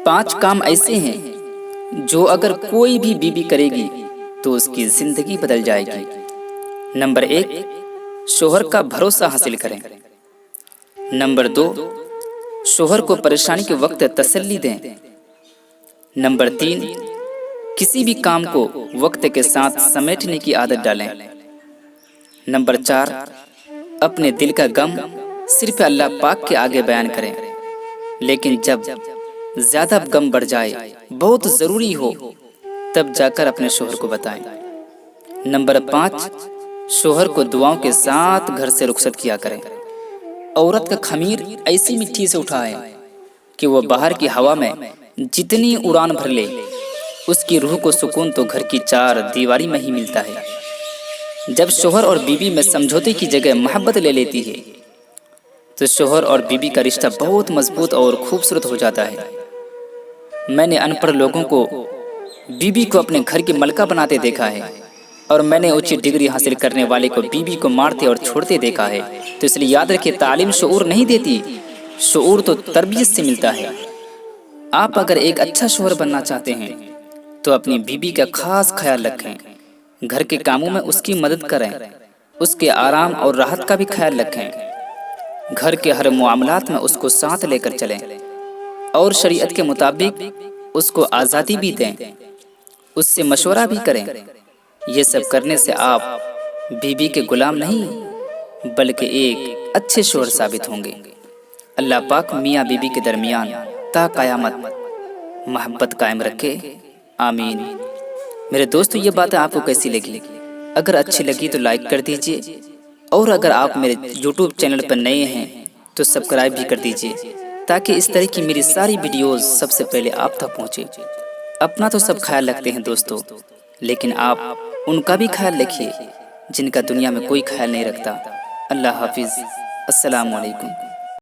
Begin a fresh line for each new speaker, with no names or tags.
5 کام ایسے ہیں جو اگر کوئی بھی بیوی کرے گی تو اس کی زندگی بدل جائے گی۔ نمبر 1، شوہر کا بھروسہ حاصل کریں۔ نمبر 2، شوہر کو پریشانی کے وقت تسلی دیں۔ نمبر 3، کسی بھی کام کو وقت کے ساتھ سمیٹنے کی عادت ڈالیں۔ نمبر 4، اپنے دل کا غم صرف اللہ پاک کے آگے بیان کریں، لیکن جب زیادہ غم بڑھ جائے، بہت ضروری ہو، تب جا کر اپنے شوہر کو بتائیں۔ نمبر 5، شوہر کو دعاؤں کے ساتھ گھر سے رخصت کیا کریں۔ عورت کا خمیر ایسی مٹی سے اٹھائے کہ وہ باہر کی ہوا میں جتنی اڑان بھر لے، اس کی روح کو سکون تو گھر کی 4 دیواری میں ہی ملتا ہے۔ جب شوہر اور بیوی میں سمجھوتے کی جگہ محبت لے لیتی ہے تو شوہر اور بیوی کا رشتہ بہت مضبوط اور خوبصورت ہو جاتا ہے۔ میں نے ان پڑھ لوگوں کو بیوی کو اپنے گھر کی ملکہ بناتے دیکھا ہے، اور میں نے اونچی ڈگری حاصل کرنے والے کو بیوی کو مارتے اور چھوڑتے دیکھا ہے۔ تو اس لیے یاد رکھیں، تعلیم شعور نہیں دیتی، شعور تو تربیت سے ملتا ہے۔ آپ اگر ایک اچھا شوہر بننا چاہتے ہیں تو اپنی بیوی کا خاص خیال رکھیں، گھر کے کاموں میں اس کی مدد کریں، اس کے آرام اور راحت کا بھی خیال رکھیں، گھر کے ہر معاملات میں اس کو ساتھ لے کر چلیں، اور شریعت کے مطابق اس کو آزادی بھی دیں، اس سے مشورہ بھی کریں۔ یہ سب کرنے سے آپ بیوی کے غلام نہیں بلکہ ایک اچھے شوہر ثابت ہوں گے۔ اللہ پاک میاں بیوی کے درمیان تا قیامت محبت قائم رکھے، آمین۔ میرے دوستو، یہ باتیں آپ کو کیسی لگی؟ اگر اچھی لگی تو لائک کر دیجئے، اور اگر آپ میرے یوٹیوب چینل پر نئے ہیں تو سبسکرائب بھی کر دیجئے، تاکہ اس طرح کی میری ساری ویڈیوز سب سے پہلے آپ تک پہنچے۔ اپنا تو سب خیال رکھتے ہیں دوستو، لیکن آپ ان کا بھی خیال رکھیے جن کا دنیا میں کوئی خیال نہیں رکھتا۔ اللہ حافظ، السلام علیکم۔